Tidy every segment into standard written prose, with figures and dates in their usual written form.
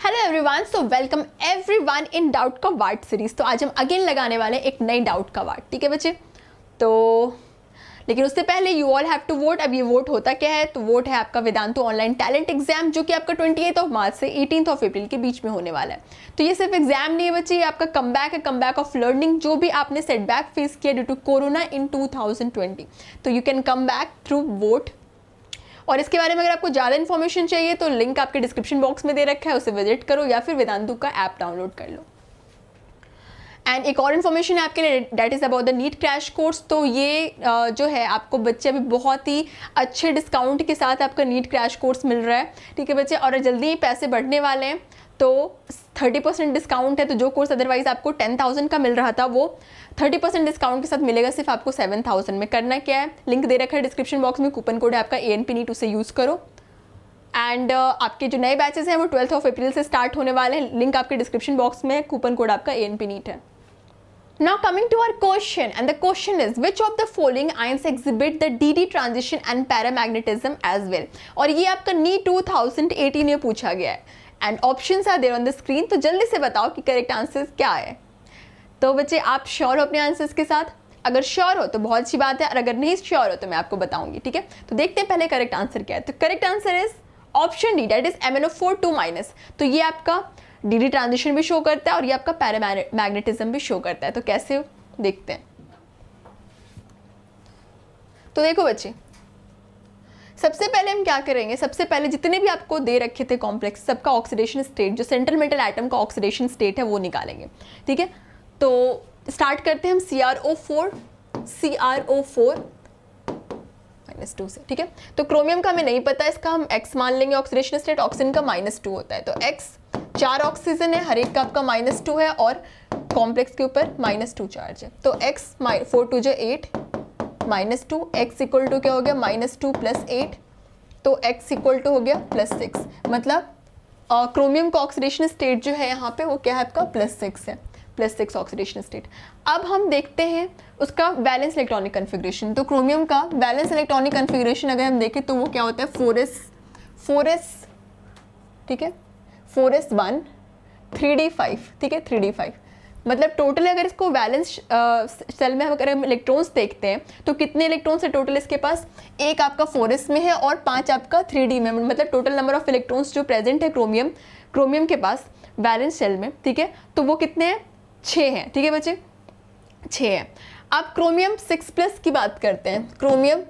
Hello everyone, so welcome everyone in doubt का ward series. तो आज हम अगेन लगाने वाले हैं एक नई डाउट का वार्ड, ठीक है बच्चे। तो लेकिन उससे पहले you all have to vote. अब ये वोट होता क्या है, तो वोट है आपका वेदांतु ऑनलाइन टैलेंट एग्जाम, जो कि आपका 28 मार्च से 18 अप्रैल के बीच में होने वाला है। तो ये सिर्फ एग्जाम नहीं है बच्चे, ये आपका कमबैक है, कमबैक ऑफ लर्निंग। जो भी आपने सेटबैक फेस किया ड्यू टू कोरोना इन 2020, तो you can come back through vote. और इसके बारे में अगर आपको ज़्यादा इन्फॉर्मेशन चाहिए तो लिंक आपके डिस्क्रिप्शन बॉक्स में दे रखा है, उसे विजिट करो या फिर वेदांतु का ऐप डाउनलोड कर लो। एंड एक और इन्फॉर्मेशन है आपके लिए, that is about the NEET crash course. तो ये जो है आपको बच्चे अभी बहुत ही अच्छे डिस्काउंट के साथ आपका नीट क्रैश कोर्स मिल रहा है, ठीक है बच्चे। और जल्दी ही पैसे बढ़ने वाले हैं, तो 30% डिस्काउंट है। तो जो कोर्स अदरवाइज आपको 10,000 का मिल रहा था, वो 30% डिस्काउंट के साथ मिलेगा सिर्फ आपको 7,000 में। करना क्या है, लिंक दे रखा है डिस्क्रिप्शन बॉक्स में, कूपन कोड है आपका ANP NEET, उसे यूज़ करो। एंड आपके जो नए बैचेस हैं वो 12 अप्रैल से स्टार्ट होने वाले हैं। लिंक आपके डिस्क्रिप्शन बॉक्स में है, कूपन कोड आपका ANP NEET है। Now coming to our question, and the question is which of the following ions exhibit the DD transition and paramagnetism as well। और ये आपका NEET 2018 में पूछा गया है and options are there on the screen. तो जल्दी से बताओ कि करेक्ट आंसर्स क्या है। तो बच्चे आप श्योर हो अपने आंसर्स के साथ? अगर श्योर हो तो बहुत अच्छी बात है, और अगर नहीं श्योर हो तो मैं आपको बताऊंगी, ठीक है। तो देखते हैं पहले करेक्ट आंसर क्या है। तो correct answer is option D, that is MnO4 2-। तो ये आपका DD ट्रांजिशन भी शो करता है और ये आपका पैरामैग्नेटिज्म भी शो करता है। तो कैसे देखते हैं। तो देखो बच्चे, सबसे पहले हम क्या करेंगे, सबसे पहले जितने भी आपको दे रखे थे कॉम्प्लेक्स, सबका ऑक्सीडेशन स्टेट, जो सेंट्रल मेटल एटम का ऑक्सीडेशन स्टेट है, वो निकालेंगे, ठीक है। तो स्टार्ट करते हैं हम CrO4 -2 से, ठीक है। तो क्रोमियम का हमें नहीं पता, इसका हम X मान लेंगे ऑक्सीडेशन स्टेट। ऑक्सीजन का -2 होता है, तो X 4 ऑक्सीजन है, हर एक का आपका -2 है, और कॉम्प्लेक्स के ऊपर -2 चार्ज है। तो X 4 2 8 -2, X इक्वल टू क्या हो गया, -2 + 8, तो X इक्वल टू हो गया +6। मतलब क्रोमियम का ऑक्सीडेशन स्टेट जो है यहाँ पे वो क्या है आपका +6 है, +6 ऑक्सीडेशन स्टेट। अब हम देखते हैं उसका वैलेंस इलेक्ट्रॉनिक कन्फिग्रेशन। तो क्रोमियम का वैलेंस इलेक्ट्रॉनिक कन्फिग्रेशन अगर हम देखें तो वो क्या होता है, 4s, ठीक है, 4s1 3d5, ठीक है, 3d5। मतलब टोटल अगर इसको वैलेंस सेल में अगर हम इलेक्ट्रॉन्स देखते हैं तो कितने इलेक्ट्रॉन्स है टोटल इसके पास, एक आपका 4s में है और 5 आपका 3d में। मतलब टोटल नंबर ऑफ इलेक्ट्रॉन्स जो प्रेजेंट है क्रोमियम के पास वैलेंस सेल में, ठीक है, तो वो कितने हैं, 6 हैं, ठीक है बच्चे, 6 हैं। अब क्रोमियम 6+ की बात करते हैं, क्रोमियम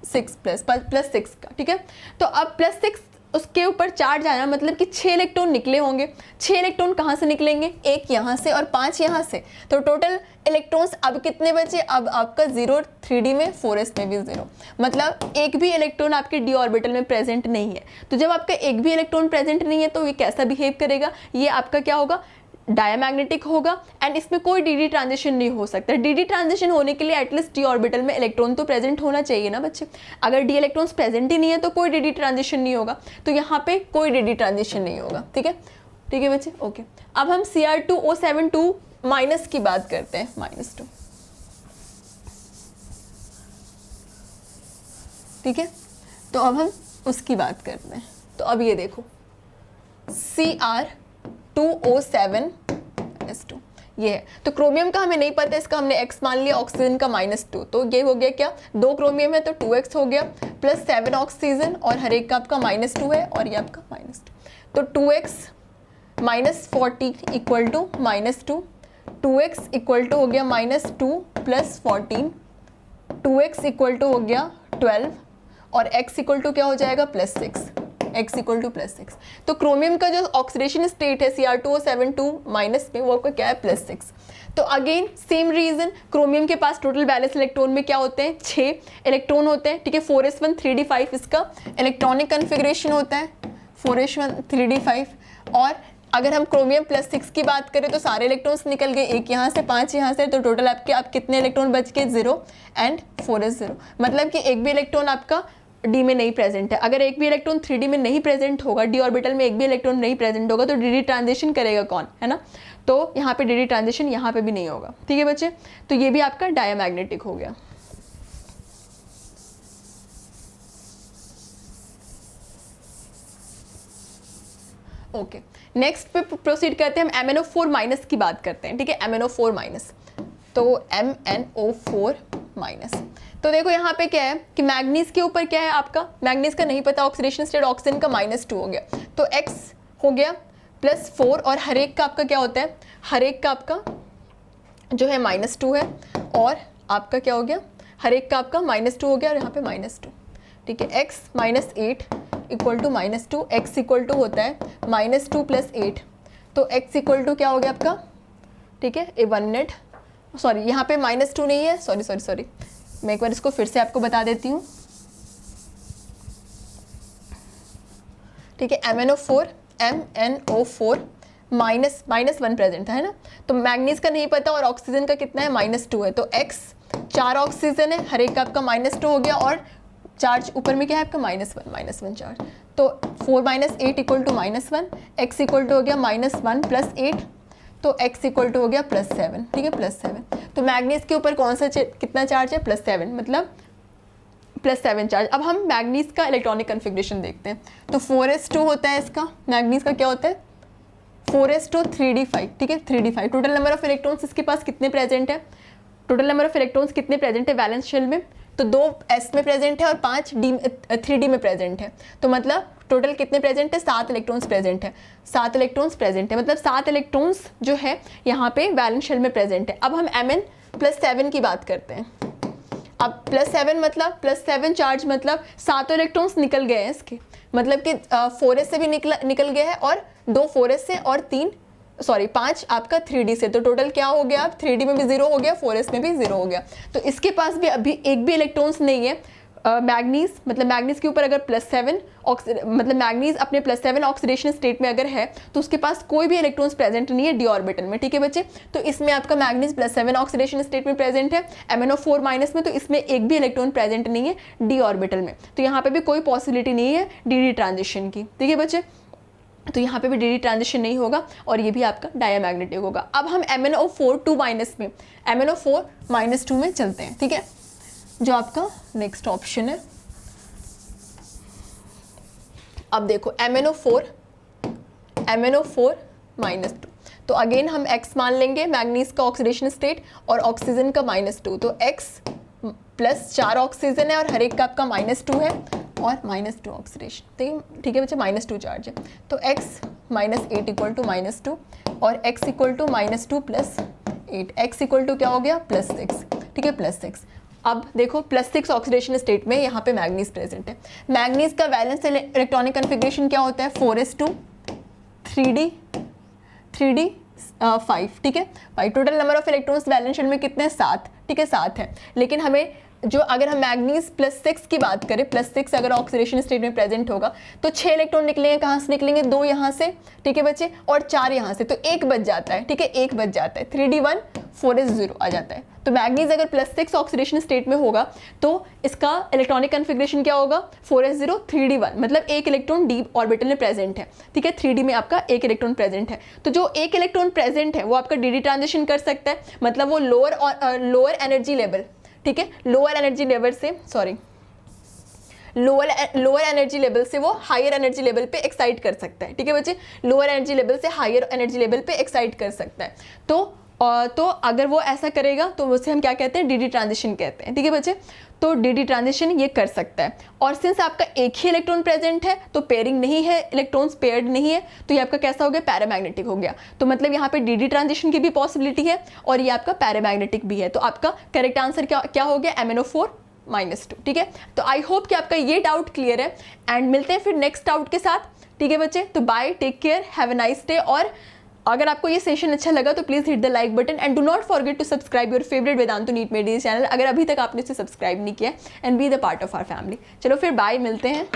6+ का, ठीक है। तो अब +6 उसके ऊपर चार्ज आना, मतलब कि 6 इलेक्ट्रॉन निकले होंगे। 6 इलेक्ट्रॉन कहाँ से निकलेंगे, एक यहाँ से और 5 यहाँ से। तो टोटल इलेक्ट्रॉन्स अब कितने बचे, अब आपका 0 3d में, 4s में भी 0। मतलब एक भी इलेक्ट्रॉन आपके d ऑर्बिटल में प्रेजेंट नहीं है। तो जब आपका एक भी इलेक्ट्रॉन प्रेजेंट नहीं है तो ये कैसा बिहेव करेगा, ये आपका क्या होगा, डायमैग्नेटिक होगा। एंड इसमें कोई DD ट्रांजिशन नहीं हो सकता। DD ट्रांजिशन होने के लिए एटलीस्ट d ऑर्बिटल में इलेक्ट्रॉन तो प्रेजेंट होना चाहिए ना बच्चे। अगर d इलेक्ट्रॉन्स प्रेजेंट ही नहीं है तो कोई DD ट्रांजिशन नहीं होगा। तो यहाँ पे कोई DD ट्रांजिशन नहीं होगा, ठीक है, ठीक है बच्चे, ओके। अब हम Cr2O7 2- की बात करते हैं, -2, ठीक है। तो अब हम उसकी बात करते हैं। तो अब ये देखो Cr2O7 -2 ये है। तो क्रोमियम का हमें नहीं पता, इसका हमने X मान लिया, ऑक्सीजन का -2। तो ये हो गया क्या, 2 क्रोमियम है तो 2X हो गया, +7 ऑक्सीजन, और हर एक का आपका -2 है, और ये आपका -2। तो 2X -40 equal to -2, 2X equal to हो गया -2 + 14, 2X इक्वल टू हो गया 12, और X इक्वल टू क्या हो जाएगा, +6, X इक्वल टू +6। तो क्रोमियम का जो ऑक्सीडेशन स्टेट है Cr2O7 2- में, वो आपका क्या है, +6। तो अगेन सेम रीजन, क्रोमियम के पास टोटल बैलेंस इलेक्ट्रॉन में क्या होते हैं, 6 इलेक्ट्रॉन होते हैं, ठीक है। 4s1 3d5 इसका इलेक्ट्रॉनिक कन्फिग्रेशन होता है, 4s1 3d5। और अगर हम क्रोमियम +6 की बात करें तो सारे इलेक्ट्रॉन्स निकल गए, एक यहाँ से 5 यहाँ से, तो टोटल आपके आप कितने इलेक्ट्रॉन बच गए, 0 एंड 4s0। मतलब कि एक भी इलेक्ट्रॉन आपका D में नहीं प्रेजेंट है। अगर एक भी इलेक्ट्रॉन 3D में नहीं प्रेजेंट होगा, D ऑर्बिटल में एक भी इलेक्ट्रॉन नहीं प्रेजेंट होगा, तो DD ट्रांजिशन करेगा कौन, है ना। तो यहाँ पे DD ट्रांजिशन यहाँ पे भी नहीं होगा, ठीक है बच्चे। तो ये भी आपका डायमैग्नेटिक हो गया। ओके, नेक्स्ट पे प्रोसीड करते हैं, हम MnO4 माइनस की बात करते हैं, ठीक है, MnO4 माइनस। तो MnO4 माइनस, तो देखो यहाँ पे क्या है कि मैग्नीज के ऊपर क्या है आपका, मैग्नीज का नहीं पता, ऑक्सीडेशन स्टेट ऑक्सीजन का -2 हो गया, तो X हो गया +4, और हर एक का आपका क्या होता है, हर एक का आपका जो है -2 है, और आपका क्या हो गया, हर एक का आपका -2 हो गया, और यहाँ पे -2, ठीक है। X -8 equal to -2, X equal to होता है -2 + 8, तो X इक्वल टू क्या हो गया आपका, ठीक है, 1 मिनट, सॉरी यहाँ पे -2 नहीं है, सॉरी, मैं एक बार इसको फिर से आपको बता देती हूँ, ठीक है। MnO4 -1 प्रेजेंट था, है ना, तो मैग्नीज का नहीं पता और ऑक्सीजन का कितना है, -2 है, तो X 4 ऑक्सीजन है, हर एक का आपका -2 हो गया, और चार्ज ऊपर में क्या है आपका -1 चार्ज, तो 4 - 8 equal to -1, X equal to हो गया -1 + 8, तो X इक्वल टू हो गया +7, ठीक है, +7। तो मैग्नीज के ऊपर कौन सा कितना चार्ज है, +7, मतलब +7 चार्ज। अब हम मैग्नीज का इलेक्ट्रॉनिक कन्फिग्रेशन देखते हैं, तो 4s2 होता है इसका, मैग्नीज का क्या होता है 4s2 3d5, ठीक है, 3d5। Total number of electrons इसके पास कितने प्रेजेंट है, टोटल नंबर ऑफ इलेक्ट्रॉन्स कितने प्रेजेंट है वैलेंस शेल में, तो 2 s में प्रेजेंट है और 5 3d में प्रेजेंट है, तो मतलब टोटल कितने प्रेजेंट है, 7 इलेक्ट्रॉन्स प्रेजेंट है, 7 इलेक्ट्रॉन्स प्रेजेंट है, मतलब 7 इलेक्ट्रॉन्स जो है यहाँ पे वैलेंस शेल में प्रेजेंट है। अब हम Mn+7 की बात करते हैं, अब +7 मतलब +7 चार्ज मतलब 7 इलेक्ट्रॉन्स निकल गए हैं इसके, मतलब कि 4s से भी निकल गया है, और 2 4s से, और 5 आपका 3d से, तो टोटल क्या हो गया, अब 3d में भी 0 हो गया, 4s में भी 0 हो गया, तो इसके पास भी अभी एक भी इलेक्ट्रॉन्स नहीं है। मैग्नीज मतलब मैग्नीज के ऊपर अगर +7 मतलब मैग्नीज अपने +7 ऑक्सीडेशन स्टेट में अगर है, तो उसके पास कोई भी इलेक्ट्रॉन्स प्रेजेंट नहीं है डी ऑर्बिटल में, ठीक है बच्चे। तो इसमें आपका मैग्नीज +7 ऑक्सीडेशन स्टेट में प्रेजेंट है, MnO4 माइनस में, तो इसमें एक भी इलेक्ट्रॉन प्रेजेंट नहीं है डी ऑर्बिटल में, तो यहाँ पे भी कोई पॉसिबिलिटी नहीं है डी ट्रांजिशन की, ठीक है बच्चे, तो यहाँ पे भी डी ट्रांजिशन नहीं होगा, और ये भी आपका डायमैग्नेटिक होगा। अब हम MnO4 2 माइनस में, MnO4 -2 में चलते हैं, ठीक है, जो आपका नेक्स्ट ऑप्शन है। अब देखो MnO4 -2, तो अगेन हम X मान लेंगे, मैग्नीज का ऑक्सीडेशन स्टेट और ऑक्सीजन का -2, तो X + 4 ऑक्सीजन है और हर एक का आपका -2 है और -2 ऑक्सीडेशन, ठीक है बच्चे, -2 चार्ज है, तो X -8 इक्वल टू -2 और X equal to -2 + 8, X equal to क्या हो गया +6, ठीक है, +6। अब देखो +6 ऑक्सीडेशन स्टेट में यहाँ पे मैग्नीज प्रेजेंट है, मैग्नीज का वैलेंस इलेक्ट्रॉनिक कन्फिग्रेशन क्या होता है 4s2 3d5, ठीक है भाई। Total number of electrons valence shell में कितने हैं 7, ठीक है 7 है, लेकिन हमें जो अगर हम मैग्नीज +6 की बात करें, +6 अगर ऑक्सीडेशन स्टेट में प्रेजेंट होगा तो 6 इलेक्ट्रॉन निकलेंगे, कहाँ से निकलेंगे 2 यहाँ से, ठीक है बच्चे, और 4 यहाँ से, तो 1 बच जाता है, ठीक है 1 बच जाता है, 3d1 4s0 आ जाता है। तो मैग्नीज अगर +6 ऑक्सीडेशन स्टेट में होगा तो इसका इलेक्ट्रॉनिक कन्फिग्रेशन क्या होगा 4s0 3d1, मतलब 1 इलेक्ट्रॉन डी ऑर्बिटल में प्रेजेंट है, ठीक है, 3d में आपका 1 इलेक्ट्रॉन प्रेजेंट है, तो जो 1 इलेक्ट्रॉन प्रेजेंट है वो आपका डी ट्रांजिशन कर सकता है, मतलब वो लोअर एनर्जी लेवल, ठीक है, लोअर एनर्जी लेवल से लोअर एनर्जी लेवल से वो हायर एनर्जी लेवल पे एक्साइट कर सकता है, ठीक है बच्चे, लोअर एनर्जी लेवल से हायर एनर्जी लेवल पे एक्साइट कर सकता है। तो अगर वो ऐसा करेगा तो उसे हम क्या कहते हैं डी ट्रांजिशन कहते हैं, ठीक है बच्चे, तो डी ट्रांजिशन ये कर सकता है। और सिंस आपका एक ही इलेक्ट्रॉन प्रेजेंट है तो पेयरिंग नहीं है, इलेक्ट्रॉन्स पेयर्ड नहीं है, तो ये आपका कैसा हो गया पैरामैग्नेटिक हो गया, तो मतलब यहाँ पे डी ट्रांजिशन की भी पॉसिबिलिटी है और ये आपका पैरामैग्नेटिक भी है, तो आपका करेक्ट आंसर क्या हो गया MnO4 -2, ठीक है। तो आई होप कि आपका ये डाउट क्लियर है, एंड मिलते हैं फिर नेक्स्ट डाउट के साथ, ठीक है बच्चे, तो bye, take care, have a nice day. और अगर आपको ये सेशन अच्छा लगा तो please hit the like button and do not forget to subscribe your favourite Vedantu NEET medicine channel, अगर अभी तक आपने इसे सब्सक्राइब नहीं किया, and be the part of our family. चलो फिर बाय, मिलते हैं।